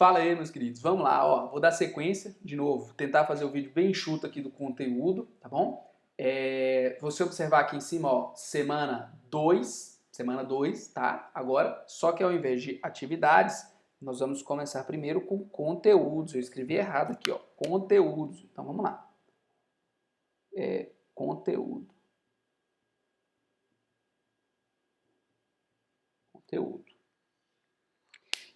Fala aí, meus queridos. Vamos lá, ó. Vou dar sequência de novo, tentar fazer o vídeo bem enxuto aqui do conteúdo, tá bom? Você observar aqui em cima, ó, semana 2, tá? Agora, só que ao invés de atividades, nós vamos começar primeiro com conteúdos. Eu escrevi errado aqui, ó, conteúdos. Então vamos lá. Conteúdo. Conteúdo.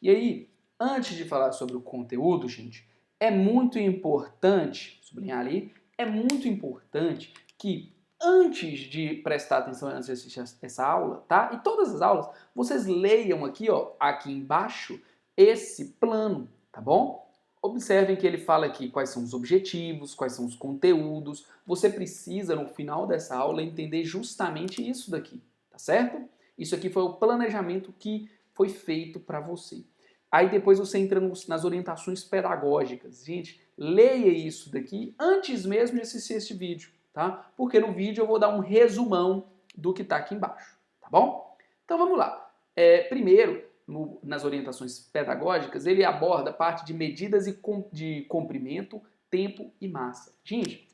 E aí, antes de falar sobre o conteúdo, gente, é muito importante, sublinhar ali, é muito importante que antes de prestar atenção, antes de assistir essa aula, tá? E todas as aulas, vocês leiam aqui, ó, aqui embaixo, esse plano, tá bom? Observem que ele fala aqui quais são os objetivos, quais são os conteúdos. Você precisa, no final dessa aula, entender justamente isso daqui, tá certo? Isso aqui foi o planejamento que foi feito para você. Aí depois você entra nas orientações pedagógicas. Gente, leia isso daqui antes mesmo de assistir este vídeo, tá? Porque no vídeo eu vou dar um resumão do que está aqui embaixo, tá bom? Então vamos lá. Primeiro, nas orientações pedagógicas, ele aborda a parte de medidas de comprimento, tempo e massa. Gente,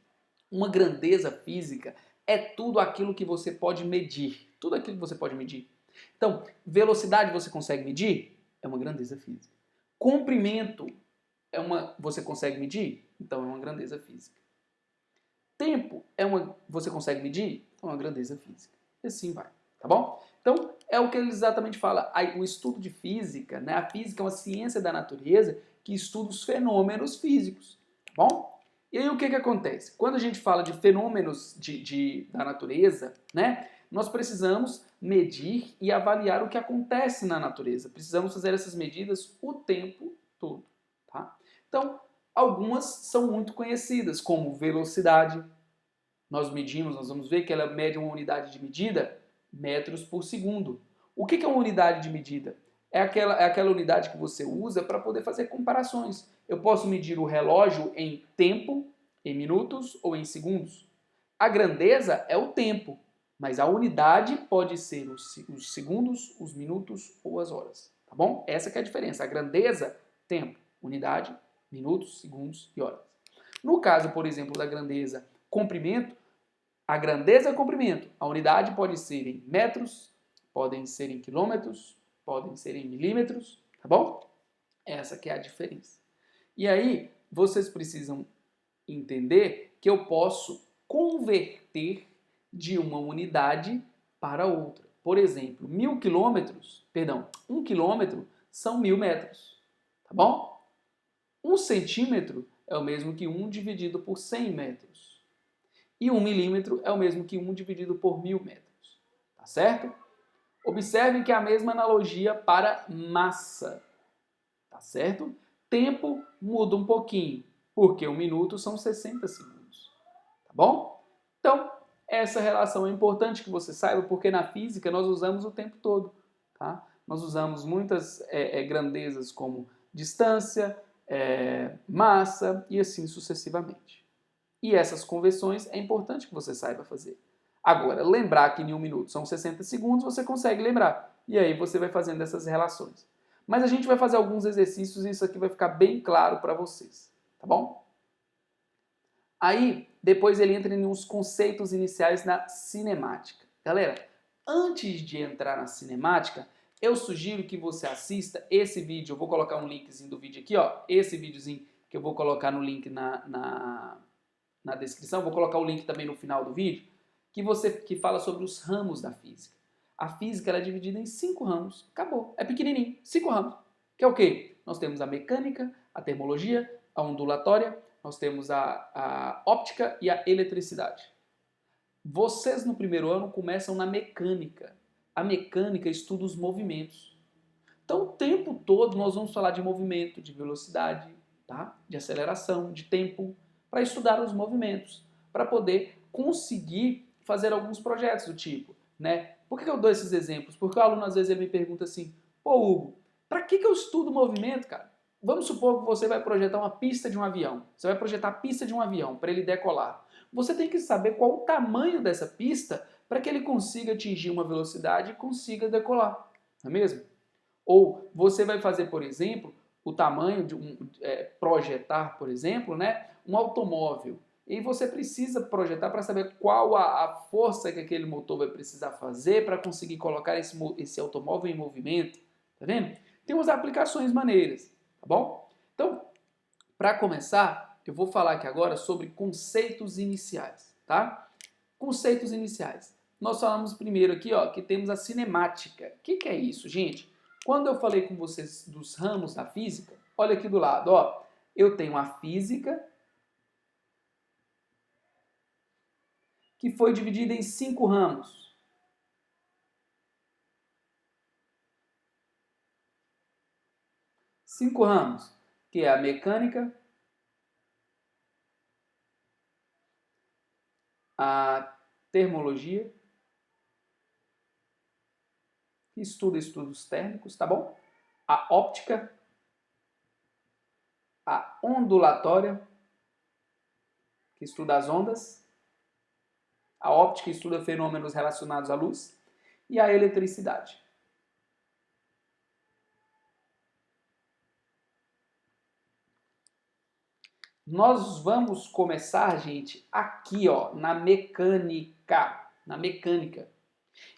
uma grandeza física é tudo aquilo que você pode medir. Tudo aquilo que você pode medir. Então, velocidade você consegue medir? É uma grandeza física. Comprimento você consegue medir? Então é uma grandeza física. Tempo você consegue medir? Então é uma grandeza física. E assim vai, tá bom? Então é o que ele exatamente fala. O estudo de física, né? A física é uma ciência da natureza que estuda os fenômenos físicos, tá bom? E aí o que acontece? Quando a gente fala de fenômenos da natureza, né? Nós precisamos medir e avaliar o que acontece na natureza. Precisamos fazer essas medidas o tempo todo, tá? Então, algumas são muito conhecidas, como velocidade. Nós vamos ver que ela mede uma unidade de medida, metros por segundo. O que é uma unidade de medida? É aquela unidade que você usa para poder fazer comparações. Eu posso medir o relógio em tempo, em minutos ou em segundos. A grandeza é o tempo, mas a unidade pode ser os segundos, os minutos ou as horas, tá bom? Essa que é a diferença. A grandeza, tempo, unidade, minutos, segundos e horas. No caso, por exemplo, da grandeza, comprimento, a grandeza é comprimento. A unidade pode ser em metros, podem ser em quilômetros, podem ser em milímetros, tá bom? Essa que é a diferença. E aí, vocês precisam entender que eu posso converter de uma unidade para outra. Por exemplo, 1.000 quilômetros, perdão, 1 quilômetro são 1.000 metros, tá bom? 1 centímetro é o mesmo que 1 dividido por 100 metros. E 1 milímetro é o mesmo que 1 dividido por 1.000 metros, tá certo? Observem que é a mesma analogia para massa, tá certo? Tempo muda um pouquinho, porque 1 minuto são 60 segundos, tá bom? Então, essa relação é importante que você saiba, porque na física nós usamos o tempo todo, tá? Nós usamos muitas grandezas como distância, massa e assim sucessivamente. E essas conversões é importante que você saiba fazer. Agora, lembrar que em 1 minuto são 60 segundos, você consegue lembrar. E aí você vai fazendo essas relações. Mas a gente vai fazer alguns exercícios e isso aqui vai ficar bem claro para vocês, tá bom? Aí, depois ele entra em uns conceitos iniciais na cinemática. Galera, antes de entrar na cinemática, eu sugiro que você assista esse vídeo. Eu vou colocar um linkzinho do vídeo aqui, ó. Esse videozinho que eu vou colocar no link na descrição. Vou colocar o link também no final do vídeo, que fala sobre os ramos da física. A física ela é dividida em 5 ramos. Acabou. É pequenininho. 5 ramos. Que é o quê? Nós temos a mecânica, a termologia, a ondulatória, nós temos a óptica e a eletricidade. Vocês no primeiro ano começam na mecânica. A mecânica estuda os movimentos. Então o tempo todo nós vamos falar de movimento, de velocidade, tá? De aceleração, de tempo, para estudar os movimentos, para poder conseguir fazer alguns projetos do tipo, né? Por que eu dou esses exemplos? Porque o aluno às vezes ele me pergunta assim, pô Hugo, para que eu estudo movimento, cara? Vamos supor que você vai projetar uma pista de um avião. Você vai projetar a pista de um avião para ele decolar. Você tem que saber qual o tamanho dessa pista para que ele consiga atingir uma velocidade e consiga decolar, não é mesmo? Ou você vai fazer, por exemplo, o tamanho de projetar, por exemplo, né, um automóvel. E você precisa projetar para saber qual a força que aquele motor vai precisar fazer para conseguir colocar esse automóvel em movimento. Tá vendo? Tem umas aplicações maneiras, tá bom? Então, para começar, eu vou falar aqui agora sobre conceitos iniciais, tá? Conceitos iniciais. Nós falamos primeiro aqui, ó, que temos a cinemática. O que é isso, gente? Quando eu falei com vocês dos ramos da física, olha aqui do lado, ó. Eu tenho a física, que foi dividida em 5 ramos. Cinco ramos, que é a mecânica, a termologia, que estuda estudos térmicos, tá bom? A óptica, a ondulatória, que estuda as ondas, a óptica estuda fenômenos relacionados à luz, e a eletricidade. Nós vamos começar, gente, aqui, ó, na mecânica. Na mecânica.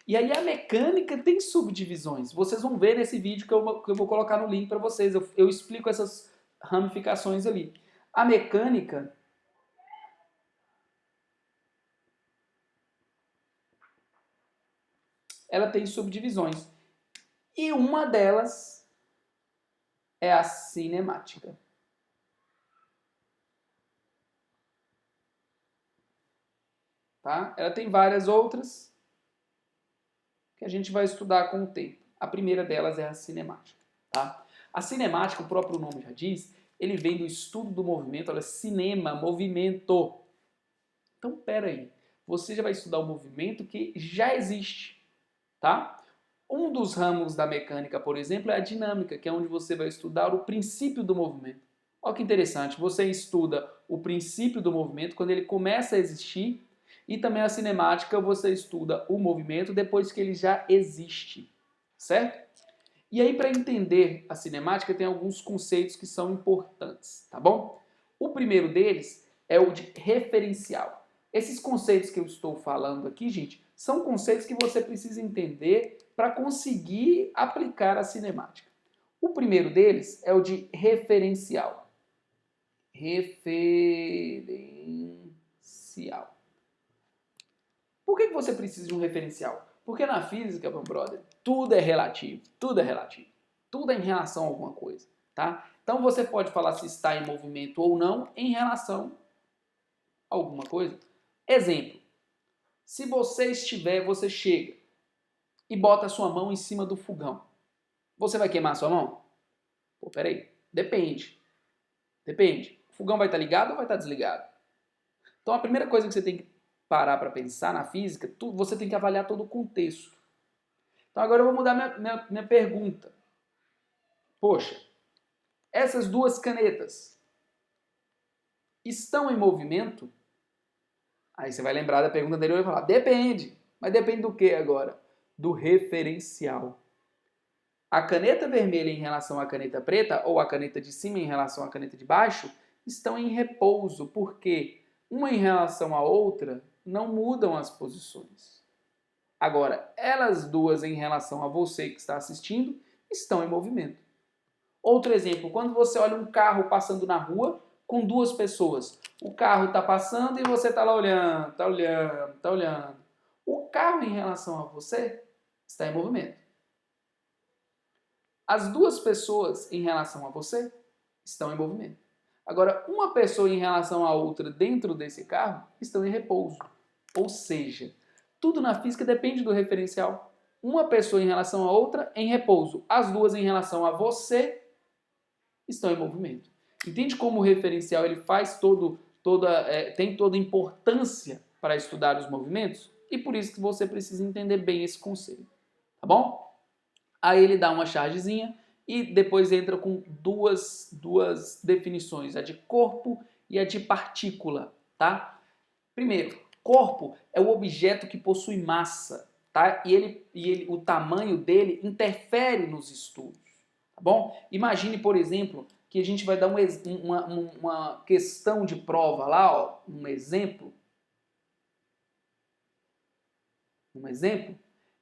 E aí a mecânica tem subdivisões. Vocês vão ver nesse vídeo que eu vou colocar no link para vocês. Eu explico essas ramificações ali. A mecânica ela tem subdivisões. E uma delas é a cinemática. Tá? Ela tem várias outras que a gente vai estudar com o tempo. A primeira delas é a cinemática. Tá? A cinemática, o próprio nome já diz, ele vem do estudo do movimento, olha, cinema, movimento. Então, pera aí. Você já vai estudar o movimento que já existe, tá? Um dos ramos da mecânica, por exemplo, é a dinâmica, que é onde você vai estudar o princípio do movimento. Olha que interessante, você estuda o princípio do movimento quando ele começa a existir e também a cinemática você estuda o movimento depois que ele já existe, certo? E aí, para entender a cinemática, tem alguns conceitos que são importantes, tá bom? O primeiro deles é o de referencial. Esses conceitos que eu estou falando aqui, gente, são conceitos que você precisa entender para conseguir aplicar a cinemática. O primeiro deles é o de referencial. Referencial. Por que você precisa de um referencial? Porque na física, meu brother, tudo é relativo. Tudo é relativo. Tudo é em relação a alguma coisa, tá? Então você pode falar se está em movimento ou não em relação a alguma coisa. Exemplo. Se você chega e bota a sua mão em cima do fogão. Você vai queimar a sua mão? Pô, peraí. Depende. Depende. O fogão vai estar ligado ou vai estar desligado? Então a primeira coisa que você tem que parar para pensar na física, você tem que avaliar todo o contexto. Então agora eu vou mudar minha pergunta. Poxa, essas duas canetas estão em movimento? Aí você vai lembrar da pergunta anterior e vai falar, depende. Mas depende do que agora? Do referencial. A caneta vermelha em relação à caneta preta, ou a caneta de cima em relação à caneta de baixo, estão em repouso, porque uma em relação à outra não mudam as posições. Agora, elas duas em relação a você que está assistindo, estão em movimento. Outro exemplo, quando você olha um carro passando na rua com duas pessoas. O carro está passando e você está lá olhando, está olhando, está olhando. O carro em relação a você está em movimento. As duas pessoas em relação a você estão em movimento. Agora, uma pessoa em relação a outra dentro desse carro estão em repouso. Ou seja, tudo na física depende do referencial. Uma pessoa em relação a outra em repouso. As duas em relação a você estão em movimento. Entende como o referencial ele faz tem toda importância para estudar os movimentos? E por isso que você precisa entender bem esse conceito. Tá bom? Aí ele dá uma chargezinha e depois entra com duas definições, a de corpo e a de partícula, tá? Primeiro, corpo é o objeto que possui massa, tá? E o tamanho dele interfere nos estudos. tá bom? Imagine, por exemplo, que a gente vai dar uma questão de prova lá, ó, um exemplo,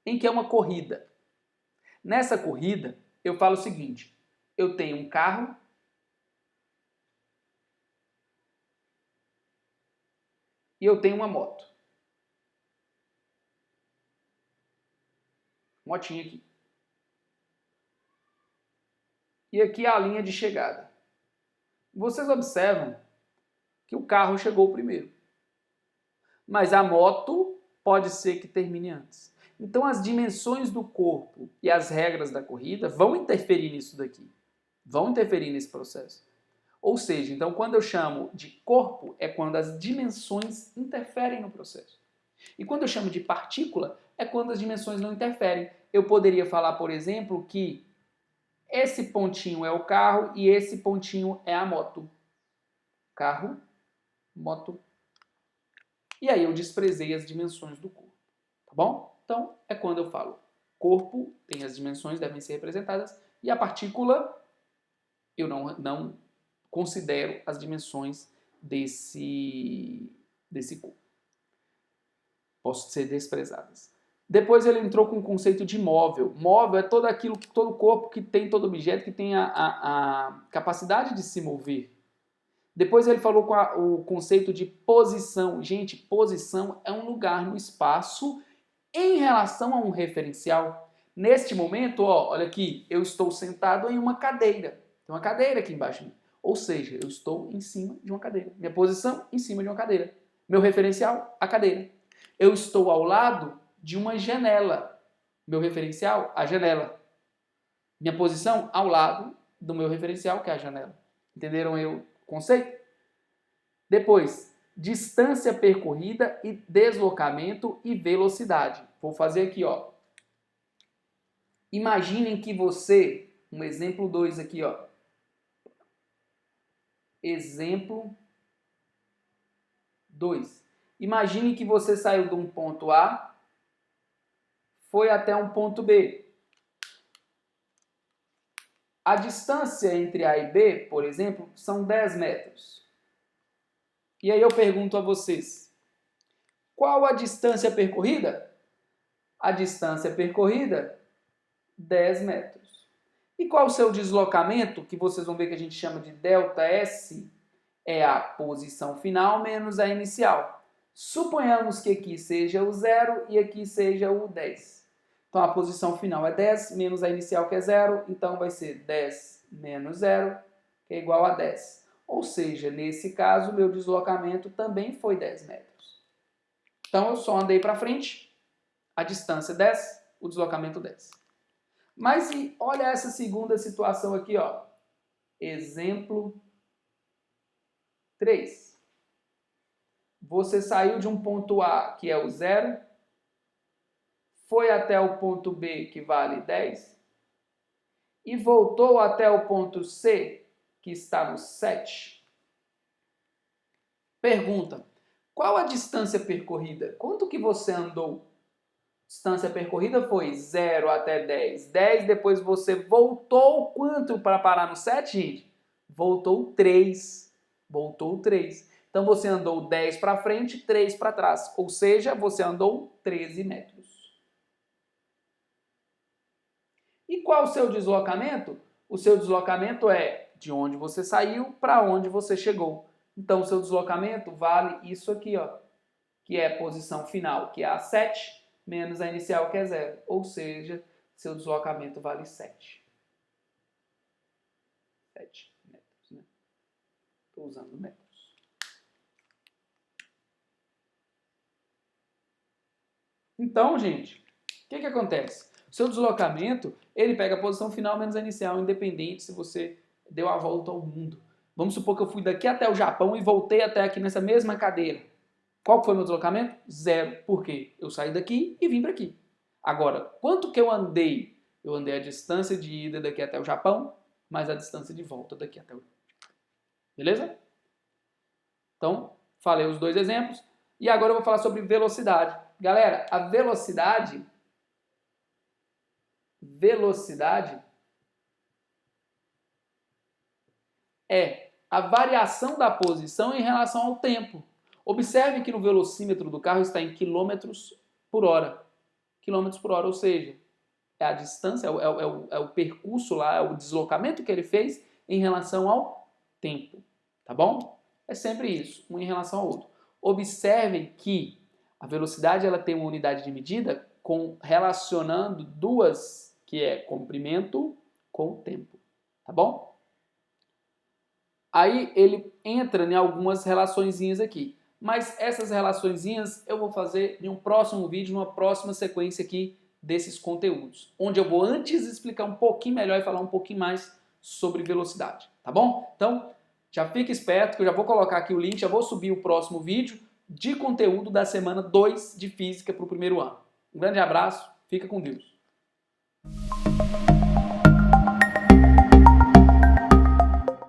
em que é uma corrida. Nessa corrida, eu falo o seguinte, eu tenho um carro e eu tenho uma moto. Motinha aqui. E aqui é a linha de chegada. Vocês observam que o carro chegou primeiro. Mas a moto pode ser que termine antes. Então as dimensões do corpo e as regras da corrida vão interferir nisso daqui. Vão interferir nesse processo. Ou seja, então quando eu chamo de corpo é quando as dimensões interferem no processo. E quando eu chamo de partícula é quando as dimensões não interferem. Eu poderia falar, por exemplo, que esse pontinho é o carro e esse pontinho é a moto. Carro, moto. E aí eu desprezei as dimensões do corpo. Tá bom? Então, é quando eu falo corpo, tem as dimensões, devem ser representadas, e a partícula, eu não considero as dimensões desse corpo. Posso ser desprezadas. Depois ele entrou com o conceito de móvel. Móvel é todo corpo que tem, todo objeto que tem a capacidade de se mover. Depois ele falou com o conceito de posição. Gente, posição é um lugar no espaço em relação a um referencial. Neste momento, ó, olha aqui, eu estou sentado em uma cadeira. Tem uma cadeira aqui embaixo de mim. Ou seja, eu estou em cima de uma cadeira. Minha posição, em cima de uma cadeira. Meu referencial, a cadeira. Eu estou ao lado de uma janela. Meu referencial, a janela. Minha posição, ao lado do meu referencial, que é a janela. Entenderam o conceito? Depois, distância percorrida e deslocamento e velocidade. Vou fazer aqui, ó. Imaginem que você, um exemplo 2 aqui, ó. Exemplo 2. Imagine que você saiu de um ponto A, foi até um ponto B. A distância entre A e B, por exemplo, são 10 metros. E aí eu pergunto a vocês, qual a distância percorrida? A distância percorrida, 10 metros. E qual o seu deslocamento, que vocês vão ver que a gente chama de ΔS, é a posição final menos a inicial. Suponhamos que aqui seja o 0 e aqui seja o 10. Então a posição final é 10 menos a inicial que é 0, então vai ser 10 menos 0, que é igual a 10. Ou seja, nesse caso, meu deslocamento também foi 10 metros. Então eu só andei para frente, a distância 10, o deslocamento 10. Mas olha essa segunda situação aqui, ó. Exemplo 3. Você saiu de um ponto A, que é o 0, foi até o ponto B, que vale 10, e voltou até o ponto C, que está no 7. Pergunta, qual a distância percorrida? Quanto que você andou? Distância percorrida foi 0 até 10. 10, depois você voltou quanto para parar no 7, gente? Voltou 3. Voltou 3. Então você andou 10 para frente, 3 para trás. Ou seja, você andou 13 metros. E qual o seu deslocamento? O seu deslocamento é de onde você saiu para onde você chegou. Então o seu deslocamento vale isso aqui, ó, que é a posição final, que é a 7, menos a inicial, que é 0. Ou seja, seu deslocamento vale 7. 7 metros, né? Estou usando metros. Então, gente, o que acontece? O seu deslocamento, ele pega a posição final menos a inicial, independente se você deu a volta ao mundo. Vamos supor que eu fui daqui até o Japão e voltei até aqui nessa mesma cadeira. Qual foi o meu deslocamento? 0. Por quê? Eu saí daqui e vim para aqui. Agora, quanto que eu andei? Eu andei a distância de ida daqui até o Japão, mais a distância de volta daqui até o Japão. Beleza? Então, falei os dois exemplos. E agora eu vou falar sobre velocidade. Galera, a velocidade é a variação da posição em relação ao tempo. Observe que no velocímetro do carro está em quilômetros por hora. Quilômetros por hora, ou seja, é a distância, é o percurso lá, é o deslocamento que ele fez em relação ao tempo. Tá bom? É sempre isso, um em relação ao outro. Observem que a velocidade ela tem uma unidade de medida relacionando duas, que é comprimento com o tempo. Tá bom? Aí ele entra em algumas relaçõezinhas aqui. Mas essas relaçõezinhas eu vou fazer em um próximo vídeo, numa próxima sequência aqui desses conteúdos. Onde eu vou antes explicar um pouquinho melhor e falar um pouquinho mais sobre velocidade. Tá bom? Então, já fica esperto que eu já vou colocar aqui o link, já vou subir o próximo vídeo de conteúdo da semana 2 de Física para o primeiro ano. Um grande abraço, fica com Deus.